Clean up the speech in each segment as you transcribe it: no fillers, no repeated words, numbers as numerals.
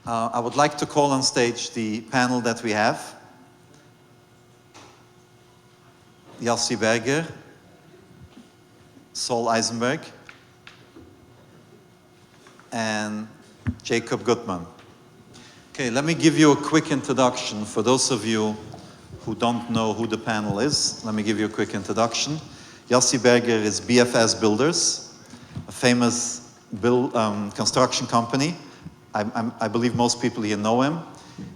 I would like to call on stage the panel that we have. Yossi Berger, Saul Eisenberg, and Jacob Gutman. Okay, let me give you a quick introduction. For those of you who don't know who the panel is, let me give you a quick introduction. Yossi Berger is BFS Builders, a famous construction company. I believe most people here know him.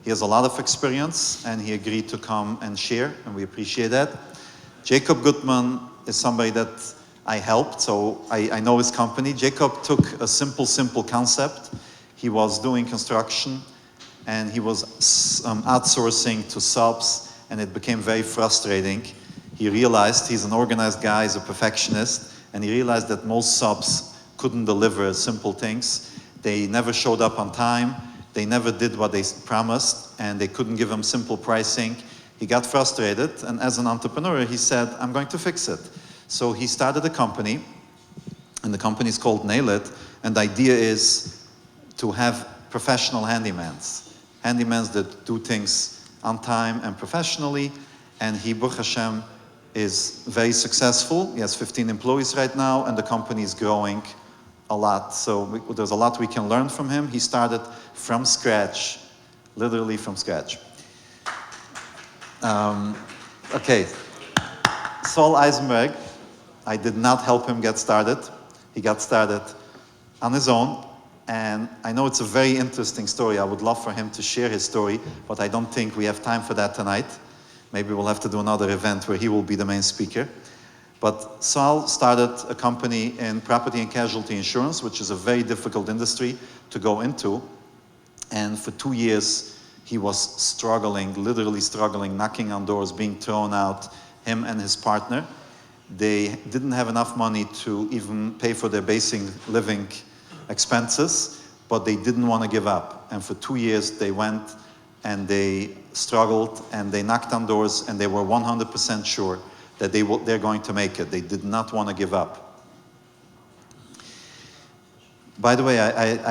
He has a lot of experience, and he agreed to come and share, and we appreciate that. Jacob Gutman is somebody that I helped, so I know his company. Jacob took a simple concept. He was doing construction, and he was outsourcing to subs, and it became very frustrating. He realized he's an organized guy, he's a perfectionist, and he realized that most subs couldn't deliver simple things. They never showed up on time, they never did what they promised, and they couldn't give him simple pricing. He got frustrated, and as an entrepreneur, he said, I'm going to fix it. So he started a company, and the company is called Nail It, and the idea is to have professional handymans. Handymans that do things on time and professionally, and he, Baruch Hashem, is very successful. He has 15 employees right now, and the company is growing a lot. So there's a lot we can learn from him. He started from scratch, literally from scratch. Okay, Saul Eisenberg, I did not help him get started. He got started on his own, and I know it's a very interesting story. I would love for him to share his story, but I don't think we have time for that tonight. Maybe we'll have to do another event where he will be the main speaker. But Saul started a company in property and casualty insurance, which is a very difficult industry to go into. And for 2 years, he was struggling, literally struggling, knocking on doors, being thrown out, him and his partner. They didn't have enough money to even pay for their basic living expenses, but they didn't want to give up. And for 2 years, they went and they struggled and they knocked on doors, and they were 100% sure that they're going to make it. They did not want to give up. By the way,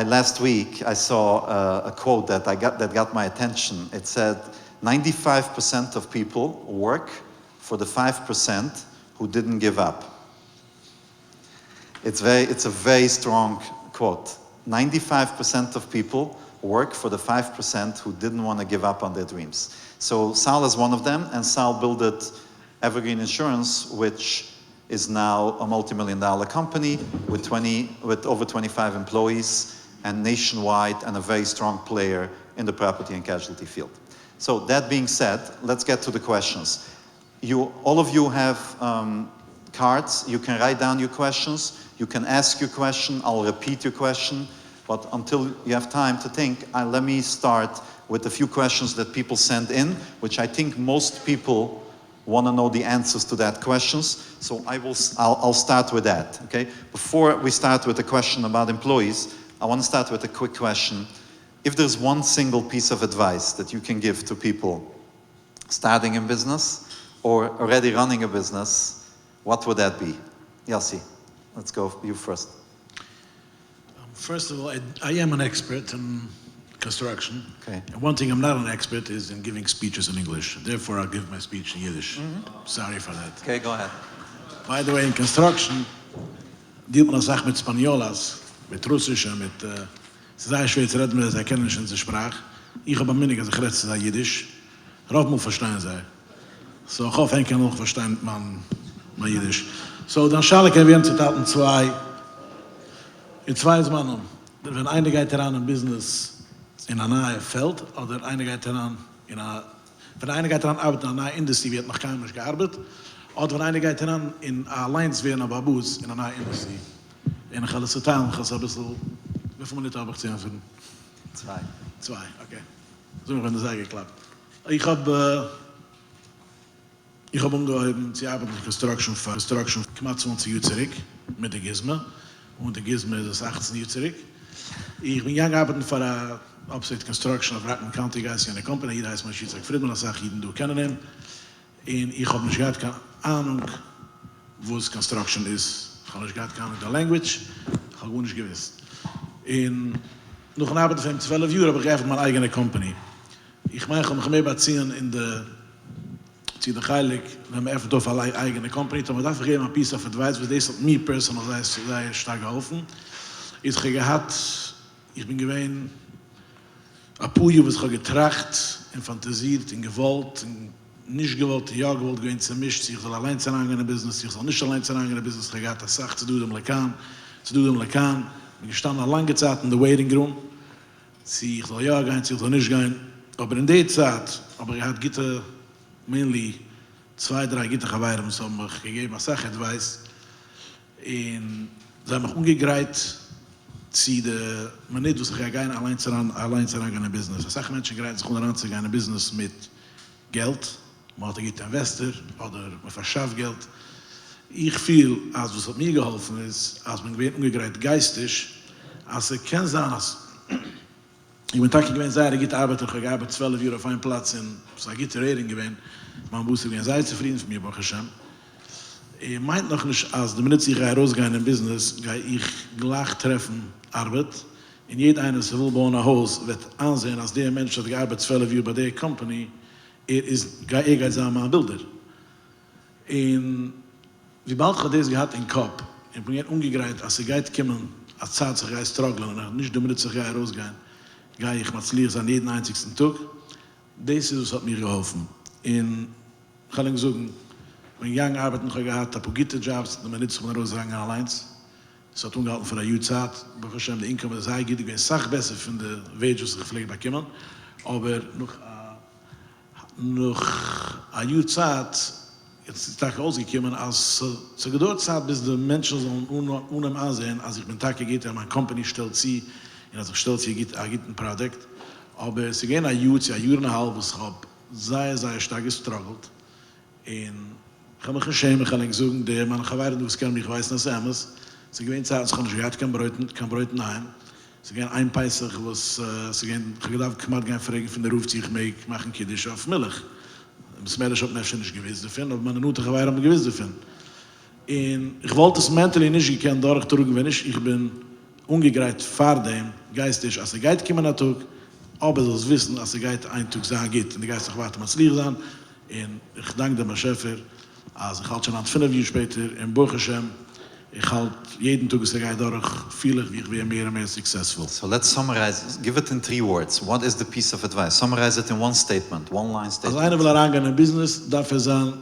last week I saw a quote that got my attention. It said, 95% of people work for the 5% who didn't give up. It's a very strong quote. 95% of people work for the 5% who didn't want to give up on their dreams. So Sal is one of them, and Sal built Evergreen Insurance, which is now a multi-million-dollar company with over 25 employees and nationwide, and a very strong player in the property and casualty field. So that being said, let's get to the questions. All of you have cards. You can write down your questions. You can ask your question. I'll repeat your question. But until you have time to think, let me start with a few questions that people sent in, which I think most people want to know the answers to that questions. So I'll start with that, okay? Before we start with the question about employees, I want to start with a quick question. If there's one single piece of advice that you can give to people starting in business or already running a business, what would that be? Yossi, let's go, you first. First of all, I am an expert in construction. Okay. And one thing I'm not an expert is in giving speeches in English. Therefore, I'll give my speech in Yiddish. Sorry for that. Okay, go ahead. By the way, in construction, dealt man das auch mit Spaniolas, mit Russisch, mit... Es ist sehr schwer zu reden, weil sie kennen nicht unsere Sprache. Ich habe am Mittag, als ich rede, sie sagen Jiddisch. Rauf muss verstehen sein. So, ich hoffe, ich kann auch verstehen, man Jiddisch. So, dann schaue ich, wir haben Zitaten zwei. In zwei ist man, wenn einer geht daran im Business in einer nahe Feld, oder einer geht daran wenn einer geht daran arbeitet in einer nahe Industrie, wird noch keiner gearbeitet, oder wenn einer geht daran in Alliance wie in einer Babus, in einer nahe Industrie. En ik ga het talen, ik ga een beetje... Hoeveel minuten heb ik gezien? Zwei, okay. So, wir können das sagen, geklappt. Ich habe umgehoben, sie arbeiten in Construction, knapp 20 Jahre zurück, mit der Gizme. Und der Gizme ist 18 Jahre zurück. Ich bin gearbeitet für eine Upstate Construction of Raton County, guys, in der Company. Hier heißt man Schiedsrichter Friedman, das sage ich jeden, du kennen ihn. Und ich habe nicht gehabt, keine Ahnung, wo es Construction ist. Ich habe nicht gehabt, keine Ahnung der Language. Ich habe gar nicht gewusst. Und Noch ein Arbeit von 12 Jahren, aber ich habe meine eigene Company. Ich meine, ich habe mich mehr beziehen in der Sie der Heilig, wenn man einfach auf eine eigene Company, aber dafür geben ein piece of advice, was das hat mir personal sehr stark geholfen. Ich bin gewesen, ein paar Jahre, was ich getracht, und fantasiert, und gewollt, und nicht gewollt, ja gewollt, gewesen zermischt, ich soll allein sein in Business, ich soll nicht allein sein in Business, ich habe das Sache zu tun, ich gestanden eine lange Zeit in der Waiting Room, ich soll ja gehen, ich soll nicht gehen, aber in der Zeit, aber ich hatte Gitter, mainly 2-3 Gittergewehren, so haben mich gegeben, als Sachadvice. Und sie haben mich umgegreit, man nicht, dass ich allein zu einem Business. Als Menschen greifen sich unter einem Business mit Geld, man hat einen Investor oder man verschafft Geld. Ich fühle, als was hat mir geholfen ist, als man umgegreit geistig, als ich kann sagen, als ich bin Tag gewesen, sei ich gearbeitet 12 Jahre auf einem Platz in so Gitterreden gewesen. Man muss gewesen, sei zufrieden für mir, Baruch Hashem. Meint noch nicht, als die Minute ich rausgehen im Business, gehe ich gleich treffen Arbeit. In jeder eines will bauen ein Haus, wird ansehen, als der Mensch, der gearbeitet 12 Jahre bei der Company, geht zusammen Bilder. Und wie bald hat das gehabt in Kopf, ich bin jetzt umgegreit, als geht kommen, als Zeit sich strugglen, und nicht die Minute sich rausgehen. Gehe ich mit Liers an jeden einzigsten Tag. Das ist, was hat mir geholfen. Ich kann sagen, wenn ich lange Arbeit noch gehabt habe, gute Jobs, dann bin ich nicht so rausgegangen allein. Es hat ungehalten von der Jutzat. Baruch Hashem, der Einkommen, das heißt, ich bin sach besser von der Wege, was ich gepflegt bekommen. Aber noch eine Jutzat, jetzt ist der Tag ausgekommen, als zur Gedurzeit, bis die Menschen sollen unheim ansehen, als ich bin Tag geht, meine Company stellt sie, und als ich stellt sie, gibt ein Produkt. Aber sie gehen ein Jahr und ein halb, was ich habe sehr stark gestruggelt. Und ich habe mich geschämt, ich kann sagen, der Mann geweiht, du kannst mich weiß, dass er ist. Sie gehen Zeit, ich kann nicht gehabt, kein Bräuten nein. Sie gehen ein Peisig, was sie gehen, ich gedacht, ich kann fragen von der Ruf, die ich mache ein Kiddisch auf Milch. Das Mädels hat nicht gewiss zu finden, aber meine Note geweiht, haben gewiss zu finden. Und ich wollte es mentally nicht gekannt, dadurch wenn ich bin ungegreit vor dem, geistig, als geht kommen natürlich, aber das wissen, als geht ein Tag sagen geht, und die geistig warten, was liegt an. Und ich danke dem Schäfer, als ich halt schon an 5 Jahre später in Baruch Hashem, ich halt jeden Tag, es geht dadurch viel, wie ich mehr und mehr successful. So let's summarize, give it in 3 words. What is the piece of advice? Summarize it in one statement, one line statement. Als einer will angehen in Business, darf sein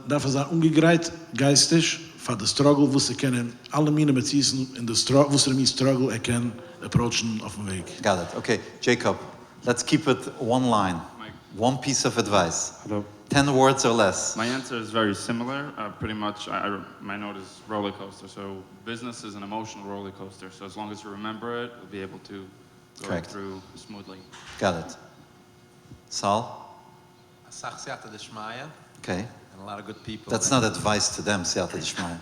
ungegreit, geistig, für den Struggle, wo sie kennen, alle meine Beziehungen in der Struggle, wo sie mit Struggle erkennen, approachen auf dem Weg. Got it. Okay, Jacob, let's keep it one line. One piece of advice. Hello. 10 words or less. My answer is very similar. Pretty much, my note is roller coaster. So business is an emotional roller coaster. So as long as you remember it, you'll be able to go Correct. through smoothly. Got it. Sal? Siyata Dishmaya, Okay. and a lot of good people. That's not advice to them, Siyata Dishmaya.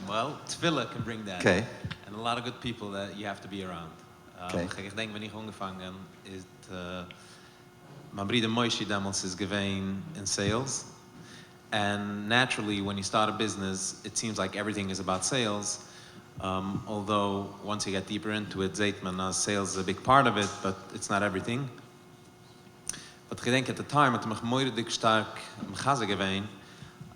Well, Tefillah can bring that. Okay. And a lot of good people that you have to be around. Okay. Ich denke, wenn ich angefangen ist, mein Bruder Moishi damals is gewein in sales. And naturally, when you start a business, it seems like everything is about sales. Although, once you get deeper into it, Zeitman, sales is a big part of it, but it's not everything. But I think at the time, at mich moeilijk stark mchaze gewein,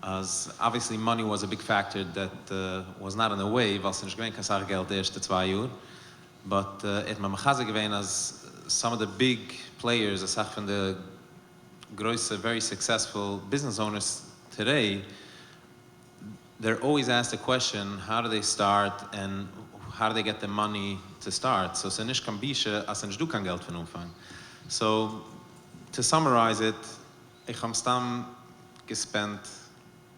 as obviously money was a big factor that was not in the way, was nicht gewein kasar Geld de erste 2 Jahr. But it me mchaze gewein as some of the big players, as from the grosse, very successful business owners today, they're always asked the question, how do they start and how do they get the money to start? So, se nicht kan bische, as nicht du kan Geld von Umfang. So, to summarize it, ich habe stam gespent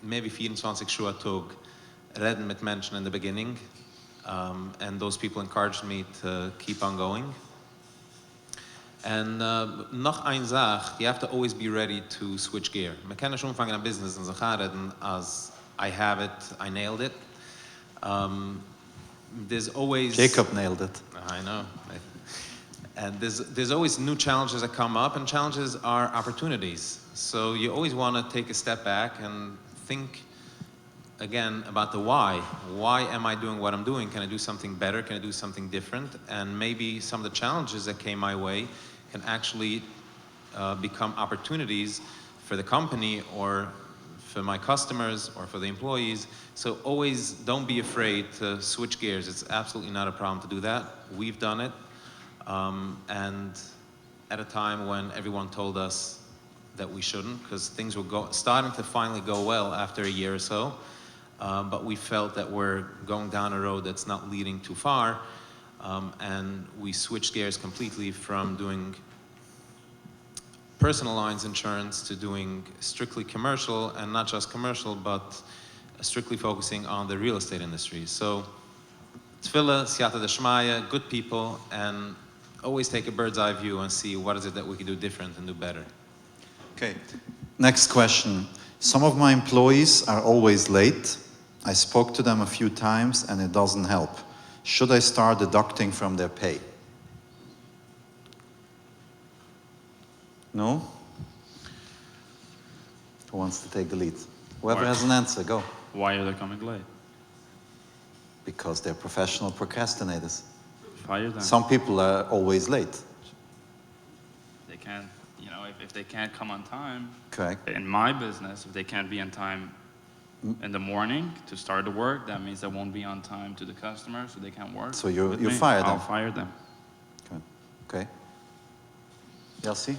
maybe 24 Schuhe Tag reden mit Menschen in the beginning, and those people encouraged me to keep on going. And noch ein Sach, you have to always be ready to switch gear. Man kann nicht umfangen an Business und sich reden, as I have it, I nailed it. There's always... Jacob nailed it. I know. And there's always new challenges that come up, and challenges are opportunities. So you always want to take a step back and think again, about the why. Why am I doing what I'm doing? Can I do something better? Can I do something different? And maybe some of the challenges that came my way can actually become opportunities for the company or for my customers or for the employees. So always don't be afraid to switch gears. It's absolutely not a problem to do that. We've done it. And at a time when everyone told us that we shouldn't, because things were starting to finally go well after a year or so. But we felt that we're going down a road that's not leading too far. And we switched gears completely from doing personal lines insurance to doing strictly commercial, and not just commercial, but strictly focusing on the real estate industry. So, tefillah, siyata d'shmaya, good people, and always take a bird's eye view and see what is it that we can do different and do better. Okay, next question. Some of my employees are always late. I spoke to them a few times and it doesn't help. Should I start deducting from their pay? No? Who wants to take the lead? Whoever has an answer, go. Why are they coming late? Because they're professional procrastinators. Fire them. Some people are always late. They can't, if they can't come on time. Correct. In my business, if they can't be on time in the morning to start the work, that means they won't be on time to the customer, so they can't work. So you with me. fire them. I'll fire them. Okay. Yossi?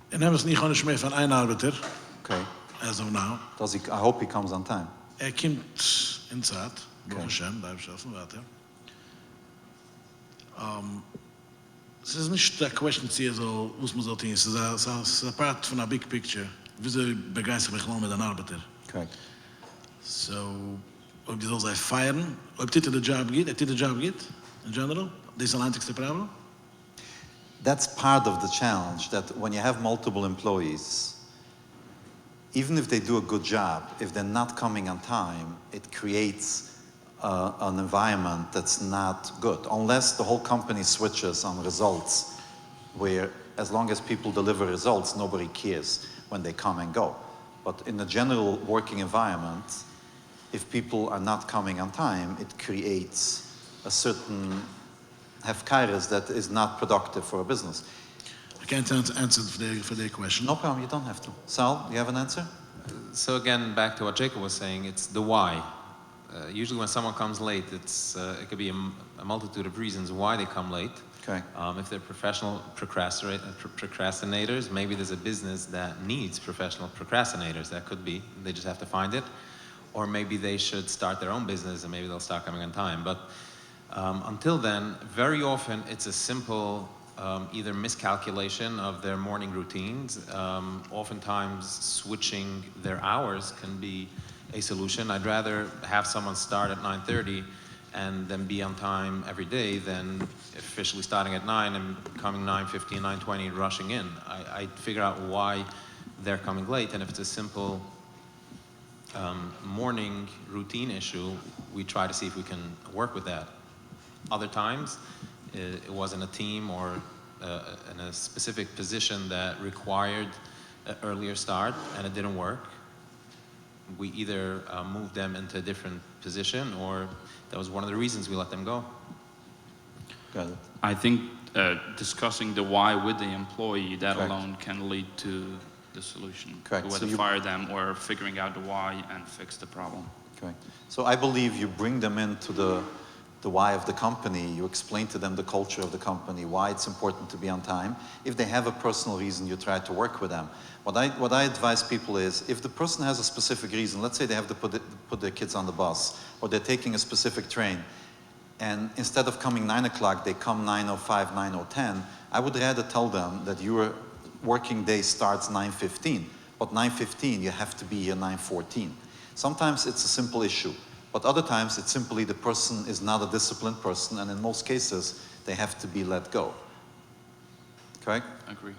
En hebben ze niet gewoon eens meer van een arbiter, Okay. as of now. I hope he comes on time. Komt in Zeit, Baruch Okay. Hashem, blijf schaffen, warte. Es ist nicht der Question, so, was man so tun. Es ist a part von a big picture. Wieso begeistert mich mal mit einem Arbeiter? Correct. So, ob die soll sich feiern, ob dit de job geht, in general, this is the einzigste problem. That's part of the challenge, that when you have multiple employees, even if they do a good job, if they're not coming on time, it creates an environment that's not good, unless the whole company switches on results, where as long as people deliver results, nobody cares when they come and go. But in the general working environment, if people are not coming on time, it creates a certain hefkairis that is not productive for a business. I can't answer for their question. No problem, you don't have to. Sal, you have an answer? So again, back to what Jacob was saying, it's the why. Usually when someone comes late, it could be a multitude of reasons why they come late. Okay. If they're professional procrastinators, maybe there's a business that needs professional procrastinators. That could be. They just have to find it. Or maybe they should start their own business and maybe they'll start coming on time. But until then, very often it's a simple either miscalculation of their morning routines. Oftentimes switching their hours can be a solution. I'd rather have someone start at 9:30 and then be on time every day than officially starting at 9 and coming 9:15, 9:20, rushing in. I figure out why they're coming late, and if it's a simple morning routine issue, we try to see if we can work with that. Other times, it wasn't a team or in a specific position that required an earlier start and it didn't work. We either moved them into a different position, or that was one of the reasons we let them go. Got it. I think discussing the why with the employee, that Correct. alone can lead to the solution. Correct. Whether So you- fire them or figuring out the why and fix the problem. Correct. So I believe you bring them into the why of the company, you explain to them the culture of the company, why it's important to be on time. If they have a personal reason, you try to work with them. What I advise people is, if the person has a specific reason, let's say they have to put their kids on the bus, or they're taking a specific train, and instead of coming 9 o'clock, they come 9:05, 9:10, I would rather tell them that your working day starts 9:15, but 9:15 you have to be here 9:14. Sometimes it's a simple issue, but other times it's simply the person is not a disciplined person, and in most cases they have to be let go. Correct? Agree.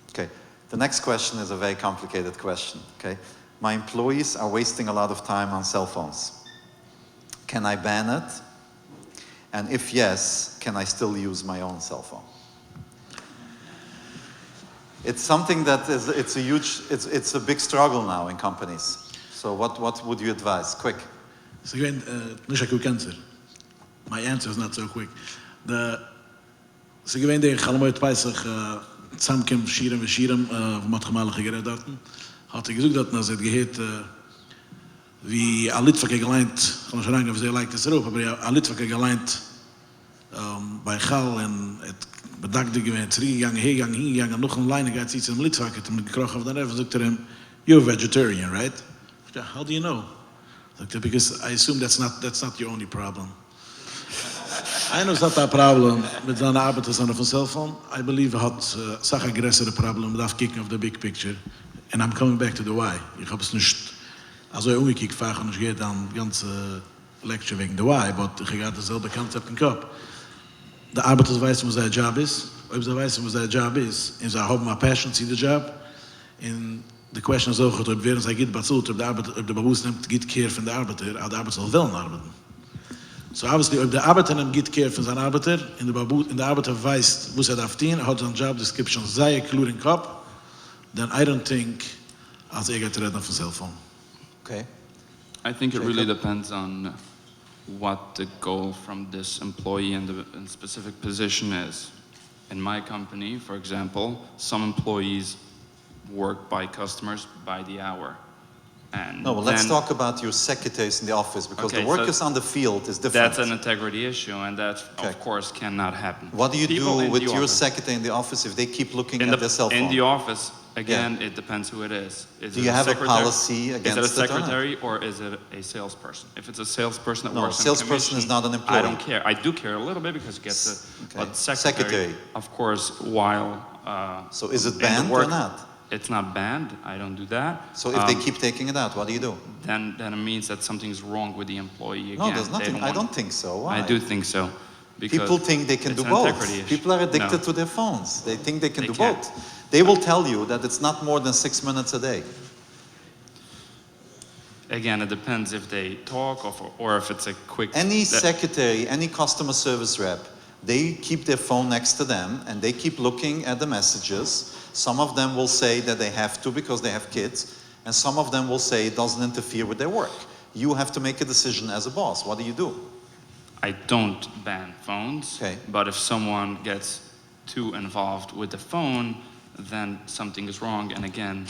Okay. The next question is a very complicated question. Okay. My employees are wasting a lot of time on cell phones. Can I ban it? And if yes, can I still use my own cell phone? It's something that it's a big struggle now in companies. So what would you advise? Quick. So again, nicht a quick answer. My answer is not so quick. So again, der Chalamoyt Peisach, zusammenkommt Schirem, wo man gemalige geredet hatten, hat gesagt, dass er gehört, wie ein Litwake geleint, ich kann schon sagen, wie sie leicht ist aber ein Litwake geleint bei Chal und het bedagte gewinnt, hergegangen, noch eine Leine geht sie zum Litwake, hat ihm gekrochen auf den Reff, sagt er ihm, you're a vegetarian, right? How do you know? Because I assume that's not your only problem. I know it's not that problem mit seiner Arbeit auf seinem Cellphone. I believe hat Sache aggressere Problem, darf kicken auf the big picture. And I'm coming back to the why. Ich habe es nicht, also umgekickt, fragen, und ich gehe dann ganze Lecture wegen the why, but ich habe dasselbe Konzept im Kopf. Der Arbeiter weiß, was sein Job ist. Ob sie weiß, was sein Job ist, und sie haben eine Passion zu the job. And the question is auch, ob während sie geht bezahlt, ob der Bewusst nimmt, geht Care von der Arbeiter, aber der Arbeiter soll wollen arbeiten. So obviously, ob der Arbeiter nimmt, geht Care von seinem Arbeiter, und der Arbeiter weiß, was darf tun, hat seine Job Description sehr klar im Kopf, then I don't think, als geht reden auf dem Cellphone. Okay. I think it really depends on what the goal from this employee in the specific position is. In my company, for example, some employees work by customers by the hour. And No, well, let's talk about your secretaries in the office, because Okay, the workers so on the field is different. that's an integrity issue, and that, Okay. of course, cannot happen. What do you People do in with the your office- secretary in the office if they keep looking in at their cell phone? In the office, again, it depends who it is. Is Do it you have a secretary? policy against Is it it or a not? secretary or is it a salesperson? If it's a salesperson that No, works salesperson in is not an commission, I employee. don't care. I do care a little bit because it gets Okay. but secretary, of course, while So is it in the banned or work- not? It's not banned. I don't do that. So if they keep taking it out, what do you do? then it means that something's wrong with the employee. Again, No, there's They nothing. I want- don't think so. Why? I do think so. Because People think they can it's do an both. integrity issue. People are addicted No. to their phones. They think they can They do can't. both. They will tell you that it's not more than 6 minutes a day. Again, it depends if they talk or if it's a quick. Any that- secretary, any customer service rep, they keep their phone next to them and they keep looking at the messages. Some of them will say that they have to because they have kids, and some of them will say it doesn't interfere with their work. You have to make a decision as a boss. What do you do? I don't ban phones, Okay. but if someone gets too involved with the phone, then something is wrong. And again,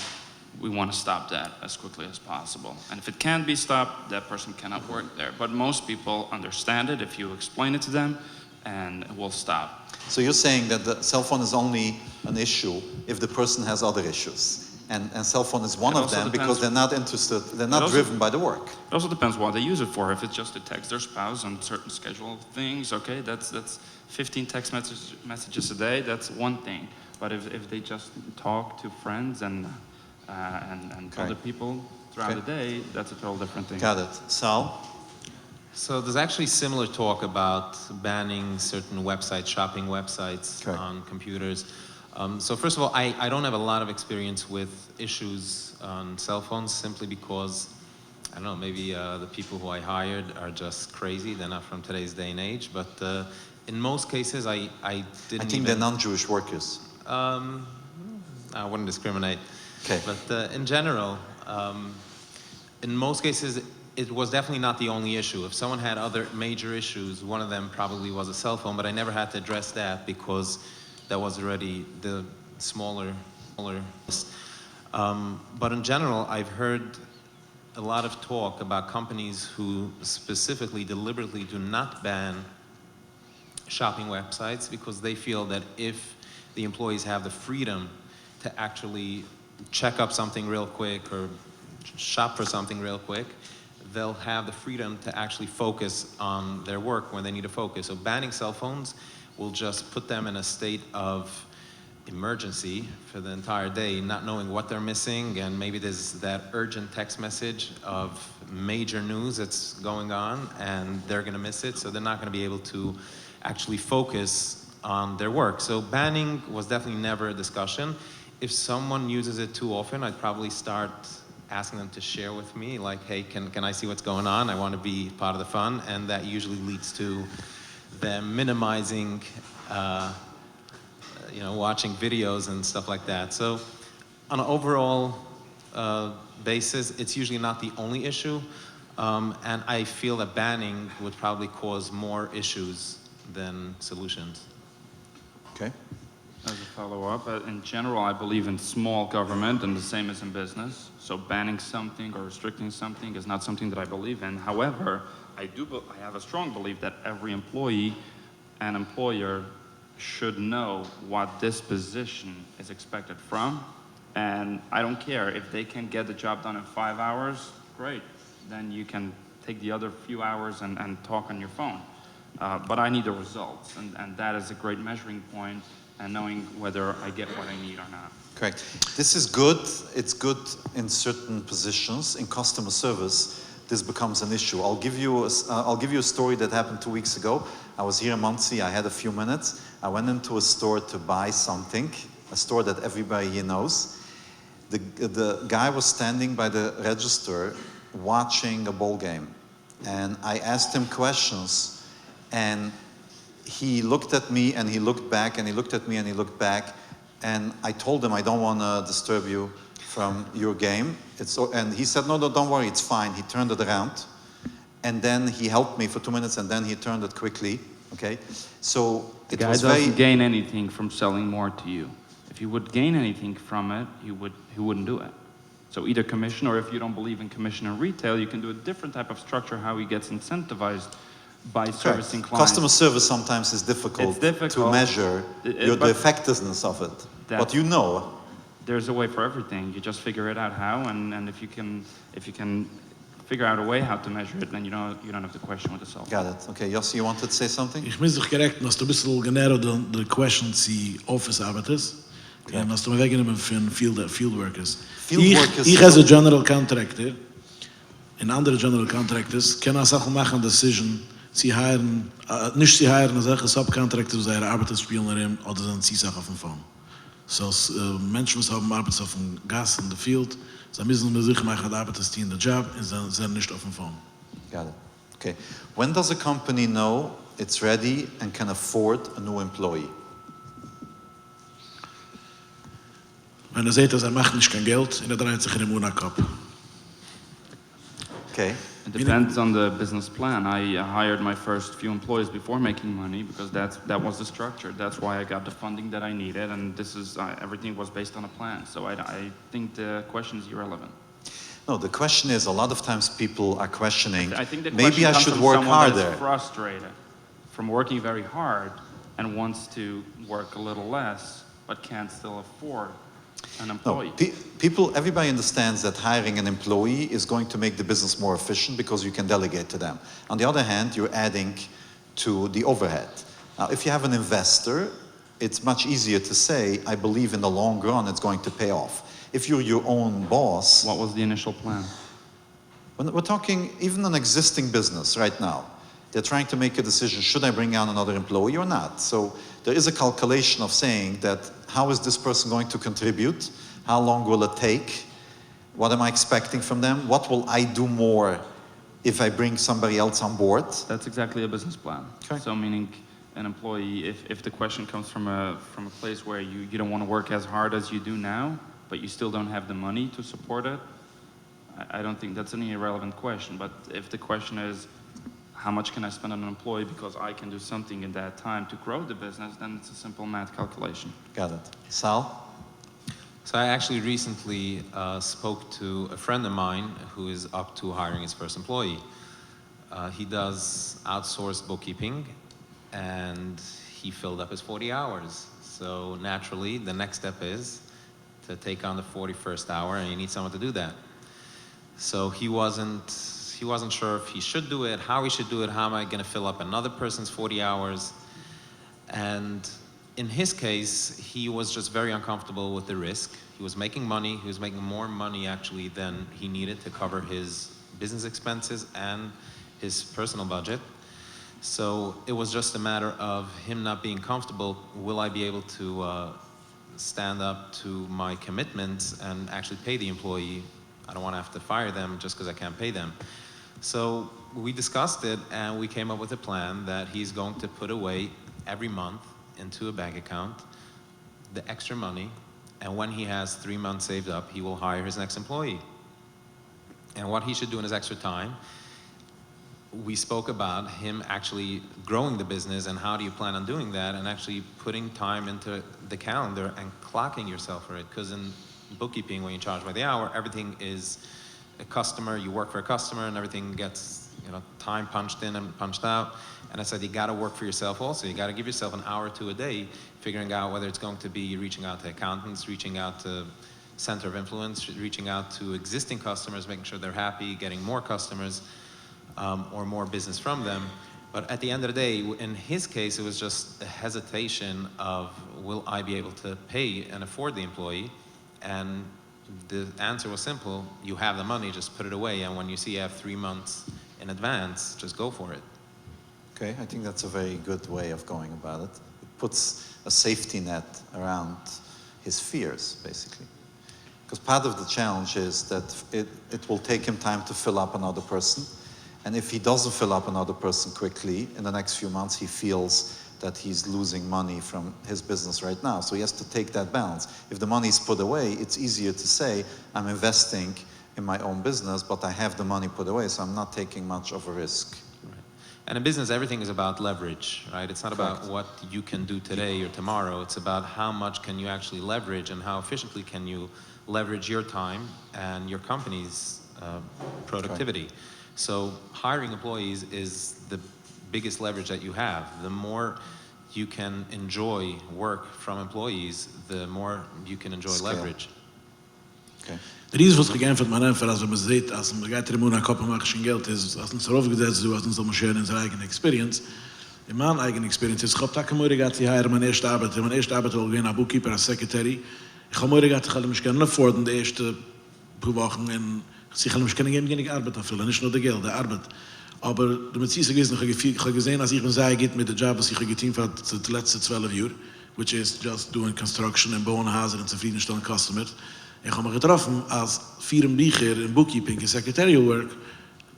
we want to stop that as quickly as possible. And if it can't be stopped, that person cannot work there. But most people understand it if you explain it to them, and it will stop. So you're saying that the cell phone is only an issue if the person has other issues. And cell phone is one It of also them because depends- they're not interested, they're not also- driven by the work. It also depends what they use it for. If it's just to text their spouse on certain scheduled things, okay, that's 15 text messages a day. That's one thing. But if they just talk to friends and Okay. other people throughout Okay. the day, that's a total different thing. Got it. Sal? So there's actually similar talk about banning certain websites, shopping websites Okay. on computers. So first of all, I don't have a lot of experience with issues on cell phones simply because, I don't know, maybe the people who I hired are just crazy. They're not from today's day and age. But in most cases, I didn't I think even... they're non-Jewish workers. I wouldn't discriminate. Okay. But in general, in most cases, it was definitely not the only issue. If someone had other major issues, one of them probably was a cell phone, but I never had to address that because that was already the smaller list. But in general, I've heard a lot of talk about companies who specifically, deliberately do not ban shopping websites because they feel that if the employees have the freedom to actually check up something real quick or shop for something real quick, they'll have the freedom to actually focus on their work when they need to focus. So banning cell phones will just put them in a state of emergency for the entire day, not knowing what they're missing, and maybe there's that urgent text message of major news that's going on and they're gonna miss it, so they're not gonna be able to actually focus on their work. So banning was definitely never a discussion. If someone uses it too often, I'd probably start asking them to share with me, like, hey, can I see what's going on? I want to be part of the fun, and that usually leads to them minimizing, watching videos and stuff like that. So on an overall, basis, it's usually not the only issue. And I feel that banning would probably cause more issues than solutions. Okay. As a follow-up, in general, I believe in small government and the same as in business. So banning something or restricting something is not something that I believe in. However, I have a strong belief that every employee and employer should know what this position is expected from. And I don't care if they can get the job done in 5 hours, great. Then you can take the other few hours and talk on your phone. But I need the results, and that is a great measuring point, and knowing whether I get what I need or not. Correct. This is good. It's good in certain positions. In customer service, this becomes an issue. I'll give you a story that happened 2 weeks ago. I was here in Muncie. I had a few minutes. I went into a store to buy something, a store that everybody here knows. The guy was standing by the register watching a ball game. And I asked him questions. And he looked at me and he looked back and he looked at me and he looked back. And I told him, I don't want to disturb you from your game. And he said, no, don't worry, it's fine. He turned it around. And then he helped me for 2 minutes and then he turned it quickly. Okay? So The it guy was doesn't very... gain anything from selling more to you. If he would gain anything from it, he wouldn't do it. So either commission, or if you don't believe in commission in retail, you can do a different type of structure how he gets incentivized by servicing clients. Customer service sometimes is difficult, It's difficult to measure the effectiveness of it. But you know. There's a way for everything. You just figure it out how, and if you can figure out a way how to measure it, then you don't have to question with the cell phone. Got it. Okay, Yossi, you wanted to say something? Ich muss dich korrekt, dass du ein bisschen genauer the questions die Office arbeitest. Okay. Und dass du mir weggenommen von field workers. Field workers- Ich as a general contractor, in andere general contractors, kann auch Sachen machen, decision, sie hiren, nicht sie hiren, solche subcontractors, die ihre Arbeit spielen darin, oder sind sie Sachen auf dem Phone. So, Menschen, die haben Arbeit auf dem Gas in the field, sie müssen nur sicher machen, die Arbeit ist in the job, und sie sind nicht auf dem Phone. Got it. Okay. When does a company know it's ready and can afford a new employee? Wenn seht, dass macht nicht kein Geld, und dreht sich in den Monat-Kopf. Okay. It depends on the business plan. I hired my first few employees before making money because that was the structure. That's why I got the funding that I needed, and this is everything was based on a plan. So I think the question is irrelevant. No, the question is, a lot of times people are questioning, I think the maybe question I comes should from work someone harder. that's frustrated from working very hard and wants to work a little less, but can't still afford an No, employee. everybody understands that hiring an employee is going to make the business more efficient because you can delegate to them. On the other hand, you're adding to the overhead. Now, if you have an investor, it's much easier to say, I believe in the long run it's going to pay off. If you're your own boss... What was the initial plan? We're talking even an existing business right now. They're trying to make a decision, should I bring on another employee or not? So there is a calculation of saying that, how is this person going to contribute? How long will it take? What am I expecting from them? What will I do more if I bring somebody else on board? That's exactly a business plan. Okay. So meaning an employee, if the question comes from a place where you don't want to work as hard as you do now, but you still don't have the money to support it, I don't think that's an irrelevant question. But if the question is, how much can I spend on an employee because I can do something in that time to grow the business, then it's a simple math calculation. Got it. Sal? So I actually recently spoke to a friend of mine who is up to hiring his first employee. He does outsourced bookkeeping, and he filled up his 40 hours. So naturally, the next step is to take on the 41st hour, and you need someone to do that. So he wasn't sure if he should do it, how he should do it, how am I going to fill up another person's 40 hours. And in his case, he was just very uncomfortable with the risk. He was making money. He was making more money actually than he needed to cover his business expenses and his personal budget. So it was just a matter of him not being comfortable. Will I be able to stand up to my commitments and actually pay the employee? I don't want to have to fire them just because I can't pay them. So we discussed it, and we came up with a plan that he's going to put away every month into a bank account the extra money And when he has 3 months saved up, he will hire his next employee. And what he should do in his extra time, we spoke about him actually growing the business and how do you plan on doing that, and actually putting time into the calendar and clocking yourself for it. Because in bookkeeping, when you charge by the hour, everything is a customer, you work for a customer, and everything gets, time punched in and punched out. And I said, you gotta work for yourself also. You gotta give yourself an hour or two a day, figuring out whether it's going to be reaching out to accountants, reaching out to center of influence, reaching out to existing customers, making sure they're happy, getting more customers, or more business from them. But at the end of the day, in his case, it was just a hesitation of, will I be able to pay and afford the employee? And the answer was simple: you have the money, just put it away, and when you see you have 3 months in advance, just go for it. Okay, I think that's a very good way of going about it. It puts a safety net around his fears, basically. Because part of the challenge is that it will take him time to fill up another person. And if he doesn't fill up another person quickly, in the next few months, he feels that he's losing money from his business right now. So he has to take that balance. If the money is put away, it's easier to say, I'm investing in my own business, but I have the money put away, so I'm not taking much of a risk. Right. And in business, everything is about leverage, right? It's not about what you can do today or tomorrow. It's about how much can you actually leverage and how efficiently can you leverage your time and your company's productivity. Right. So hiring employees is the biggest leverage that you have. The more you can enjoy work from employees, the more you can enjoy leverage. Okay. Der Ries, was gekämpft man einfach, als man sieht, als man geht in den Kopf macht schon Geld, ist, als uns darauf gesetzt, als uns so schön in seine eigene Experience. In meiner eigenen Experience ist, ich habe Tage morgen gehabt, hier meine erste Arbeit war gehen, ein Bookkeeper, als Secretary. Ich habe morgen gehabt, ich habe mich gerne afforden, die erste paar Wochen, und ich habe mich gerne wenig Arbeit erfüllen, nicht nur das Geld, die Arbeit. Aber damit sie gewesen, ich habe gesehen, als ich mir sage, geht mit der Job, was ich getan habe, die letzten 12 Jahre, which is just doing construction and bauen Häuser und zufriedenstellen Customers. Ich habe mich getroffen, als 4 Bücher in Bookkeeping und Secretarial Work,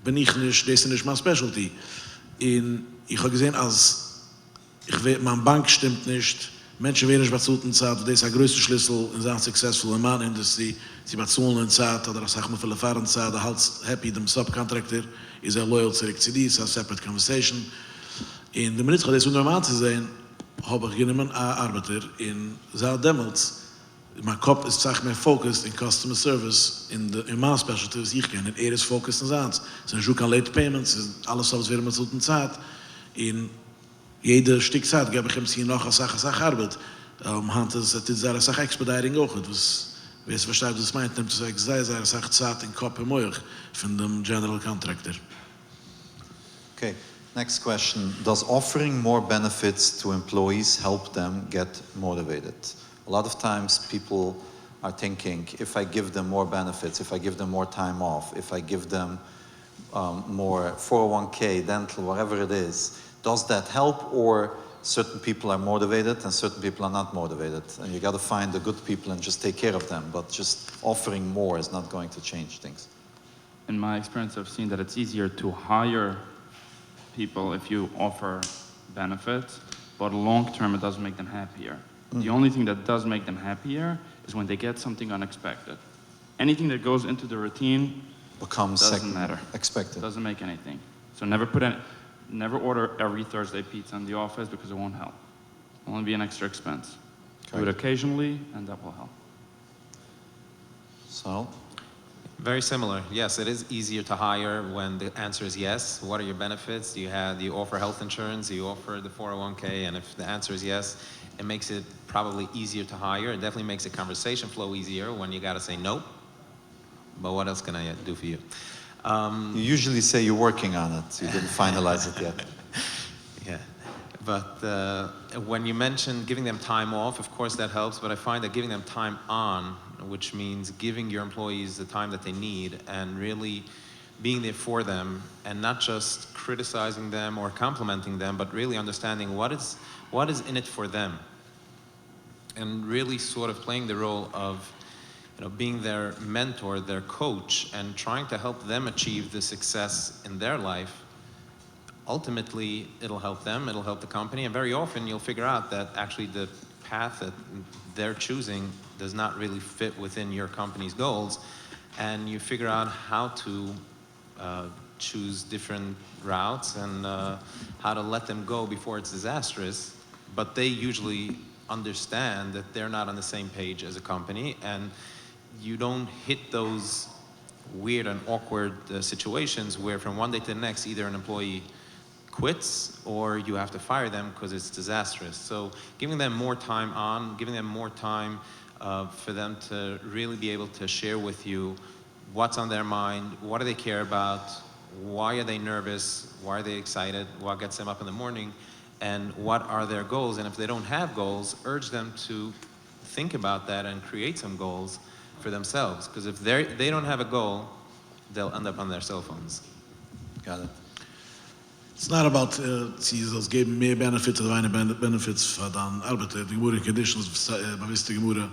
bin ich nicht, das ist nicht meine Specialty. Und ich habe gesehen, als meine Bank stimmt nicht, Menschen werden nicht bezahlt in Zeit, das ist der größte Schlüssel in seiner successful in meiner Industrie. Sie bezahlen in Zeit, oder ich sage mal, viele Fahren in Zeit, der halt happy, dem Subcontractor, ist loyal zu CD, ist a separate conversation. In der Minute, das normal zu sein, habe ich genommen einen Arbeiter in Saal Demmels. Mein Kopf ist, sag mehr, focused in Customer Service, in meiner Specialty, was ich kenne. Und ist focused in Saals. Es ist ein Late Payments, alles, was wir mit so einer Zeit. In jede Stück Zeit gebe ich ihm sie noch eine Sache Arbeit. Hand ist eine Sache Expediting auch. Wer es versteht, was meint, nimmt es eine Sache Zeit in Kopf und Moich von dem General Contractor. Okay, next question. Does offering more benefits to employees help them get motivated? A lot of times people are thinking, if I give them more benefits, if I give them more time off, if I give them more 401k, dental, whatever it is, does that help, or certain people are motivated and certain people are not motivated? And you got to find the good people and just take care of them, but just offering more is not going to change things. In my experience, I've seen that it's easier to hire people if you offer benefits, but long term it doesn't make them happier. The only thing that does make them happier is when they get something unexpected. Anything that goes into the routine doesn't matter. Expected. Doesn't make anything. So never order every Thursday pizza in the office because it won't help. It'll only be an extra expense. Do it occasionally, and that will help. So? Very similar. Yes, it is easier to hire when the answer is yes. What are your benefits? Do you offer health insurance? Do you offer the 401k? And if the answer is yes, it makes it probably easier to hire. It definitely makes the conversation flow easier when you got to say nope. But what else can I do for you? You usually say you're working on it. You didn't finalize it yet. Yeah. But when you mention giving them time off, of course that helps. But I find that giving them time on, which means giving your employees the time that they need and really being there for them and not just criticizing them or complimenting them, but really understanding what is in it for them, and really sort of playing the role of being their mentor, their coach, and trying to help them achieve the success in their life. Ultimately, it'll help them, it'll help the company, and very often you'll figure out that actually the path that they're choosing does not really fit within your company's goals, and you figure out how to choose different routes and how to let them go before it's disastrous. But they usually understand that they're not on the same page as a company, and you don't hit those weird and awkward situations where from one day to the next either an employee quits or you have to fire them because it's disastrous. So giving them more time giving them more time for them to really be able to share with you what's on their mind, what do they care about, why are they nervous, why are they excited, what gets them up in the morning, and what are their goals. And if they don't have goals, urge them to think about that and create some goals for themselves. Because if they don't have a goal, they'll end up on their cell phones. Got it. It's not about sie geben mehr benefits oder weniger benefits für dann Arbeiter. Die Gemüse conditions bewusst die Gemüse,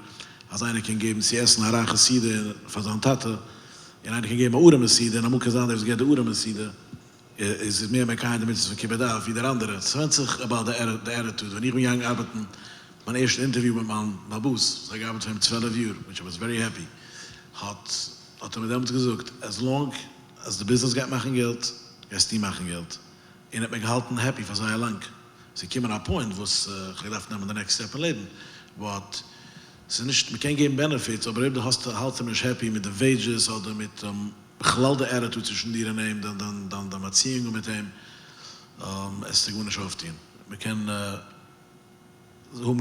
als einer kann geben sie essen eine reiche Siede für seine Tate, und einer kann geben eine Uhr Siede, und dann muss sagen, dass die Uhr Siede ist es mehr kein damit von Kibeda wie der andere. Es handelt sich about the attitude. Wenn ich mit Young arbeiten, mein erstes Interview mit meinem Mabus, so ich arbeite für 12 Uhr, which I was very happy, hat mit dem gesagt, as long as the business geht machen Geld, geht die machen Geld. Und hat mich gehalten happy für sehr lang. Sie kommen an Point, wo es gedacht haben, the next step im Leben. But es ist nicht, wir können geben Benefits, aber eben du hast halt mich happy mit den Wages oder mit beglalde attitude zwischen dir und ihm, dann der Beziehung mit ihm, es ist gut nicht aufziehen. Wir können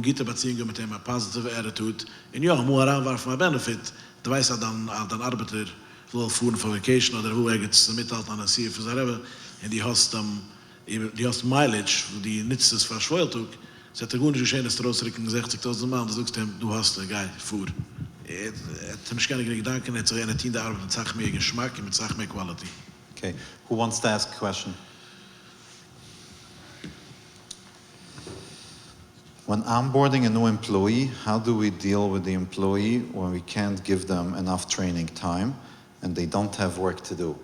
gute Beziehungen mit ihm, eine positive attitude. Und ja, muss heranwerfen ein Benefit. Du weißt dann Arbeiter will fuhren für Vacation oder wo geht mithalten an der See für seine Rebbe, und die hast Mileage, wo die nichts ist verschwollt auch. Es hat gut nicht geschehen, dass du rausrücken 60.000 Mal, du sagst ihm, du hast geil, fuhr. Het heeft geen gedanken, het is een tiende arbeid met zacht meer geschmack en met zacht meer quality. Okay, who wants to ask a question? When onboarding a new employee, how do we deal with the employee when we can't give them enough training time and they don't have work to do?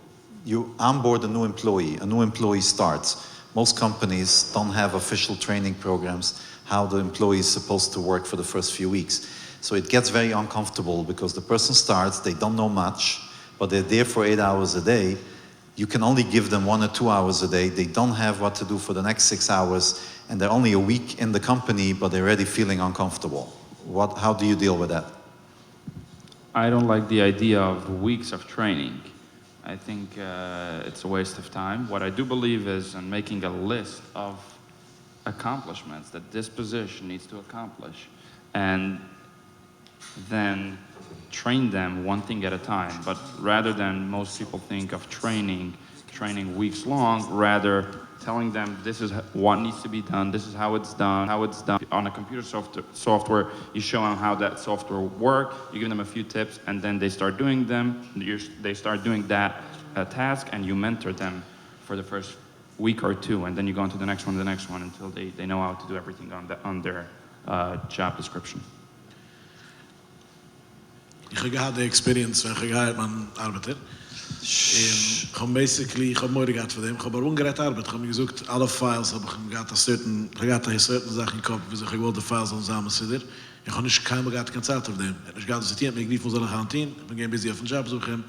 You onboard a new employee starts. Most companies don't have official training programs how the employee is supposed to work for the first few weeks. So it gets very uncomfortable because the person starts, they don't know much, but they're there for 8 hours a day. You can only give them 1 or 2 hours a day. They don't have what to do for the next 6 hours, and they're only a week in the company, but they're already feeling uncomfortable. How do you deal with that? I don't like the idea of weeks of training. I think it's a waste of time. What I do believe is in making a list of accomplishments that this position needs to accomplish, and then train them one thing at a time. But rather than most people think of training weeks long, rather telling them this is what needs to be done, this is how it's done. On a computer software, you show them how that software works, you give them a few tips, and then they start doing them. They start doing that task, and you mentor them for the first week or two, and then you go on to the next one until they know how to do everything on their job description. Ich habe gehad die Experience, wenn ich gehad mein Arbeiter. Ich habe morgen gehabt von dem, ich habe ungerät Arbeit, ich habe mir gesagt, alle Files, ich habe certain Sachen im Kopf, wie ich wollte die Files zusammen sitzen. Ich habe nicht keine Zeit auf dem. Ich habe gesagt, ich griff muss alle Garantin, ich bin busy auf den Job suchen,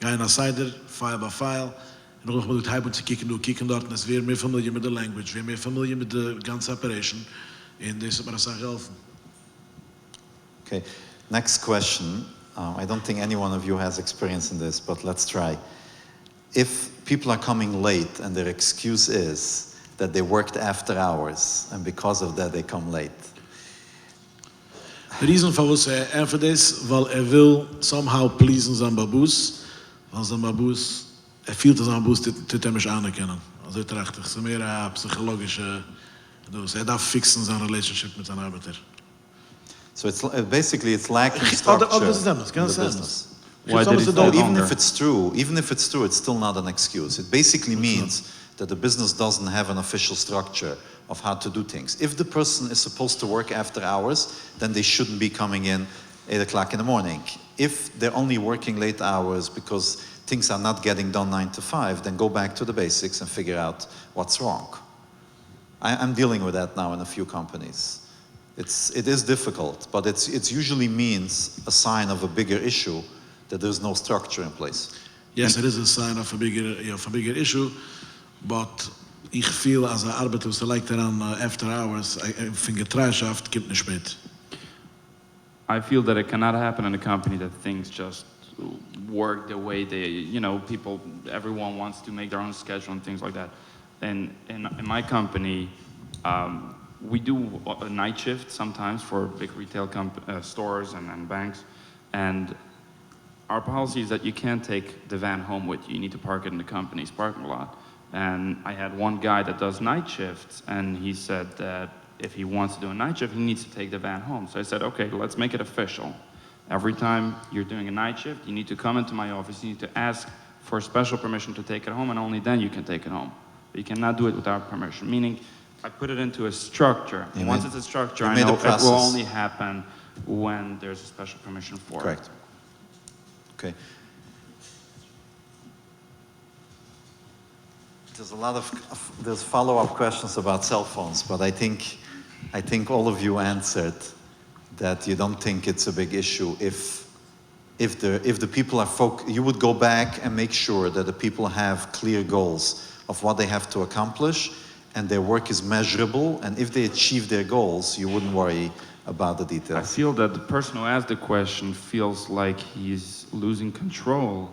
gehe nach Seite, File by File, und dann muss ich halb und kicken dort, und es wird mehr Familie mit der Language, wird mehr Familie mit der ganzen Operation, und das hat mir das auch geholfen. Okay, next question. I don't think any one of you has experience in this, but let's try. If people are coming late and their excuse is that they worked after hours and because of that they come late. The reason for was for this, weil will somehow pleasen sein Babus, weil sein Babus, fühlt sein Babus, tut mich anerkennen. Also richtig, es ist mehr eine psychologische, darf fixen seine Relationship mit seinem Arbeiter. So it's basically it's lacking structure in the business. Why did he stay Even longer? if it's true, it's still not an excuse. It basically means that the business doesn't have an official structure of how to do things. If the person is supposed to work after hours, then they shouldn't be coming in 8 o'clock in the morning. If they're only working late hours because things are not getting done 9 to 5, then go back to the basics and figure out what's wrong. I'm dealing with that now in a few companies. It is difficult, but it usually means a sign of a bigger issue, that there's no structure in place. Yes, it is a sign of a bigger issue, but ich feel als Arbeiter, was like daran after hours, I finde Getraschaft kommt nicht mit. I feel that it cannot happen in a company that things just work the way everyone wants to make their own schedule and things like that. And in my company, we do a night shift sometimes for big retail stores and banks. And our policy is that you can't take the van home with you. You need to park it in the company's parking lot. And I had one guy that does night shifts, and he said that if he wants to do a night shift, he needs to take the van home. So I said, okay, let's make it official. Every time you're doing a night shift, you need to come into my office, you need to ask for special permission to take it home, and only then you can take it home. But you cannot do it without permission, meaning I put it into a structure. Once it's a structure, I know it will only happen when there's a special permission for it. Correct. Okay. There's a lot there's follow-up questions about cell phones, but I think all of you answered that you don't think it's a big issue if the people are you would go back and make sure that the people have clear goals of what they have to accomplish and their work is measurable, and if they achieve their goals, you wouldn't worry about the I details. feel that the person who asked the question feels like he's losing control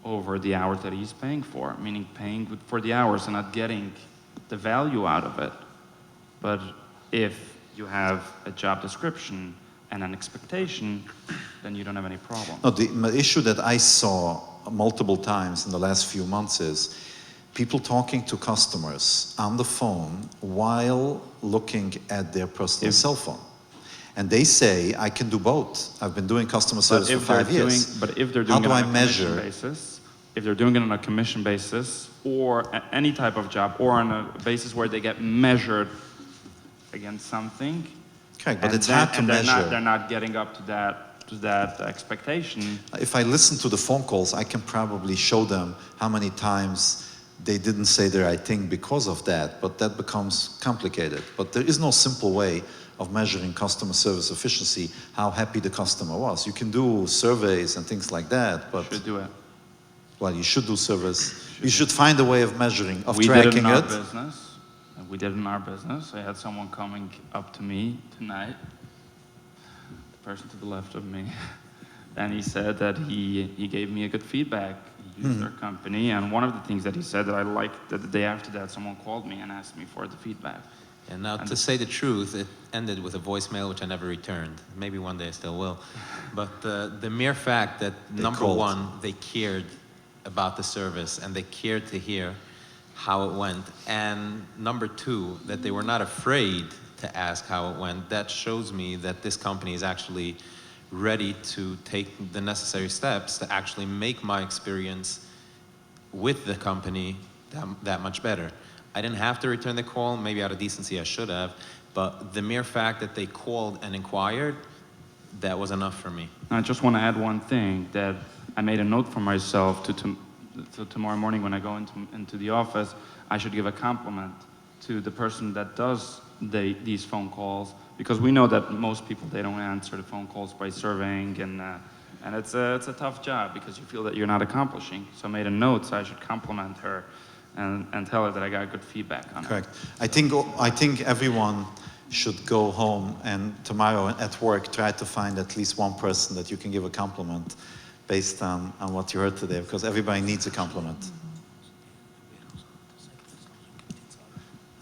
over the hours that he's paying for, meaning paying for the hours and not getting the value out of it. But if you have a job description and an expectation, then you don't have any problem. No, the issue that I saw multiple times in the last few months is people talking to customers on the phone while looking at their personal cell phone. And they say, I can do both. I've been doing customer service for 5 years. But if they're doing How do it I on a measure? commission basis, if they're doing it on a commission basis or any type of job or on a basis where they get measured against something, Correct, but and it's hard to measure. They're not getting up to that expectation. If I listen to the phone calls, I can probably show them how many times they didn't say the right thing because of that, but that becomes complicated. But there is no simple way of measuring customer service efficiency, how happy the customer was. You can do surveys and things like that, but Should do it. well, you should do surveys. You should find a way of measuring, of We did it tracking in our it. business. We did it in our business. I had someone coming up to me tonight, the person to the left of me, and he said that he gave me a good feedback. He used our company, and one of the things that he said that I liked, that the day after that, someone called me and asked me for the feedback. And now, to say the truth, it ended with a voicemail which I never returned. Maybe one day I still will. But the mere fact that, number one, they cared about the service and they cared to hear how it went, and number two, that they were not afraid to ask how it went, that shows me that this company is actually ready to take the necessary steps to actually make my experience with the company that much better. I didn't have to return the call, maybe out of decency I should have, but the mere fact that they called and inquired, that was enough for me. I just want to add one thing, that I made a note for myself to tomorrow morning when I go into the office, I should give a compliment to the person that does these phone calls, because we know that most people, they don't answer the phone calls by surveying, and it's a tough job because you feel that you're not accomplishing. So I made a note, so I should compliment her and tell her that I got good feedback on Correct. it. I think everyone should go home and tomorrow at work try to find at least one person that you can give a compliment based on what you heard today, because everybody needs a compliment.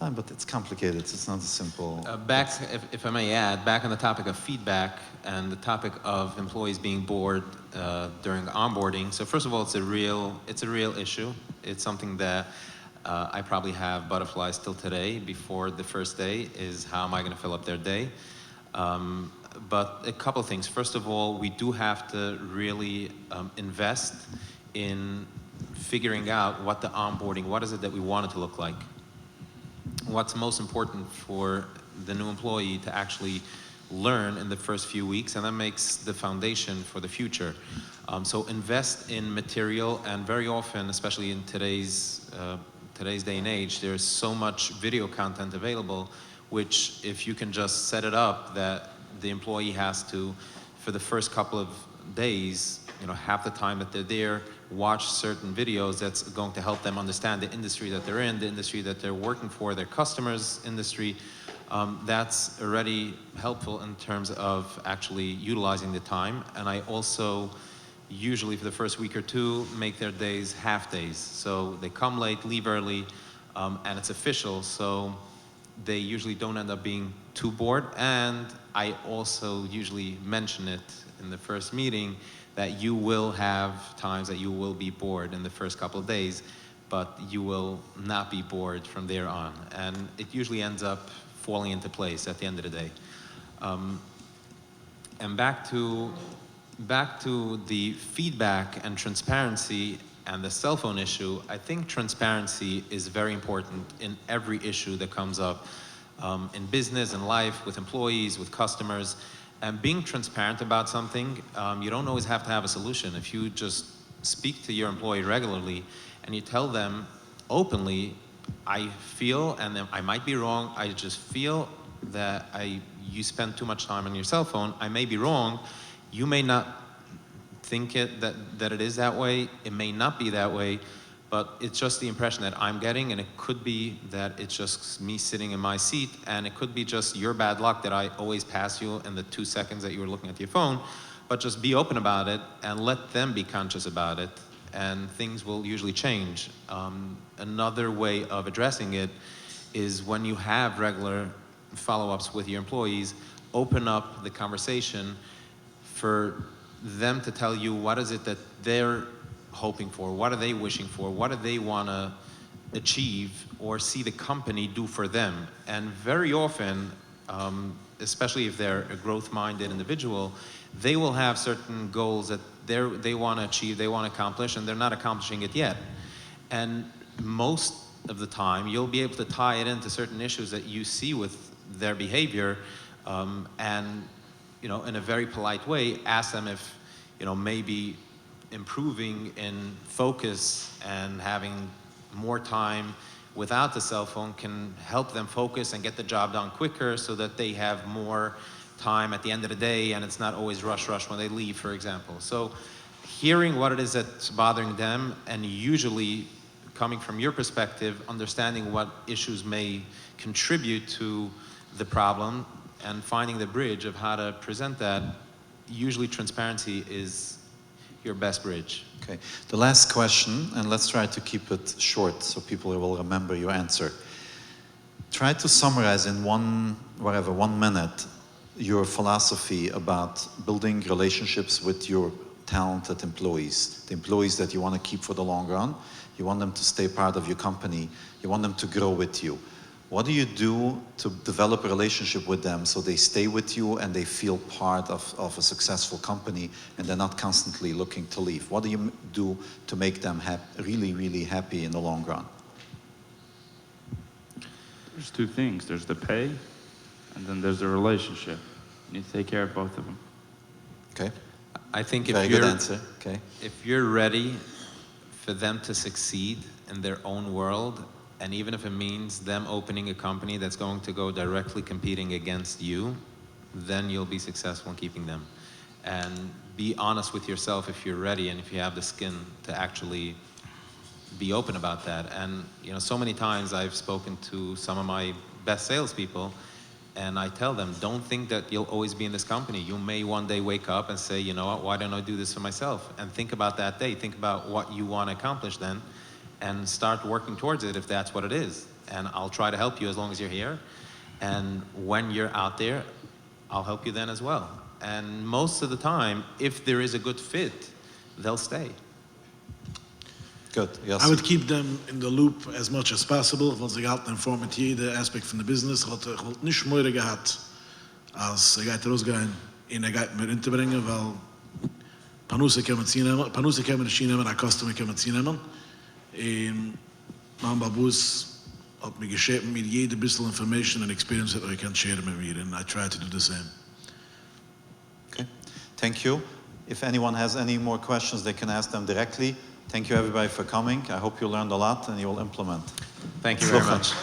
But it's complicated, it's not a simple... Back, if I may add, back on the topic of feedback and the topic of employees being bored during onboarding. So first of all, it's a real issue. It's something that I probably have butterflies till today. Before the first day is how am I going to fill up their day? But a couple of things. First of all, we do have to really invest in figuring out what the onboarding, what is it that we want it to look like? What's most important for the new employee to actually learn in the first few weeks, and that makes the foundation for the future. So invest in material, and very often, especially in today's day and age, there's so much video content available which if you can just set it up that the employee has to, for the first couple of days, half the time that they're there, watch certain videos that's going to help them understand the industry that they're in, the industry that they're working for, their customers' industry. That's already helpful in terms of actually utilizing the time. And I also usually for the first week or two make their days half days. So they come late, leave early, and it's official. So they usually don't end up being too bored. And I also usually mention it in the first meeting that you will have times that you will be bored in the first couple of days, but you will not be bored from there on. And it usually ends up falling into place at the end of the day. And back to the feedback and transparency and the cell phone issue, I think transparency is very important in every issue that comes up in business, in life, with employees, with customers. And being transparent about something, you don't always have to have a solution. If you just speak to your employee regularly and you tell them openly, I feel, and I might be wrong, I just feel that you spend too much time on your cell phone. I may be wrong. You may not think that it is that way. It may not be that way, but it's just the impression that I'm getting, and it could be that it's just me sitting in my seat, and it could be just your bad luck that I always pass you in the 2 seconds that you were looking at your phone. But just be open about it and let them be conscious about it, and things will usually change. Another way of addressing it is when you have regular follow-ups with your employees, open up the conversation for them to tell you what is it that they're hoping for, what are they wishing for, what do they want to achieve or see the company do for them. And very often, especially if they're a growth-minded individual, they will have certain goals that they want to achieve, they want to accomplish, and they're not accomplishing it yet. And most of the time, you'll be able to tie it into certain issues that you see with their behavior, and in a very polite way, ask them if maybe improving in focus and having more time without the cell phone can help them focus and get the job done quicker so that they have more time at the end of the day and it's not always rush when they leave, for example. So hearing what it is that's bothering them and usually coming from your perspective, understanding what issues may contribute to the problem and finding the bridge of how to present that, usually transparency is your best bridge. Okay, the last question, and let's try to keep it short so people will remember your answer. Try to summarize in 1 minute your philosophy about building relationships with your talented employees, the employees that you want to keep for the long run. You want them to stay part of your company. You want them to grow with you. What do you do to develop a relationship with them so they stay with you and they feel part of a successful company and they're not constantly looking to leave? What do you do to make them really, really happy in the long run? There's 2 things. There's the pay, and then there's the relationship. You need to take care of both of them. Okay. I think Very good answer. Okay. If you're ready for them to succeed in their own world, and even if it means them opening a company that's going to go directly competing against you, then you'll be successful in keeping them. And be honest with yourself if you're ready and if you have the skin to actually be open about that. And so many times I've spoken to some of my best salespeople, and I tell them, don't think that you'll always be in this company. You may one day wake up and say, you know what, why don't I do this for myself? And think about that day. Think about what you want to accomplish then, and start working towards it if that's what it is. And I'll try to help you as long as you're here. And when you're out there, I'll help you then as well. And most of the time, if there is a good fit, they'll stay. Good, yes. I would keep them in the loop as much as possible, want sie gehalten informiert mit jeder Aspekt von der Business. Ich wollte nicht mehr gehabt, als geht rausgehen, ihn geht mir hinterbringen, weil Panusse kann man ziehen nehmen, Panusse kann man nicht nehmen, ein Customer kann man ziehen nehmen. Mein Babus hat mir geschickt mit jeder bisschen Information and experience that I can share with me, and I try to do the same. Okay, thank you. If anyone has any more questions, they can ask them directly. Thank you everybody for coming. I hope you learned a lot and you will implement. Thank you very much.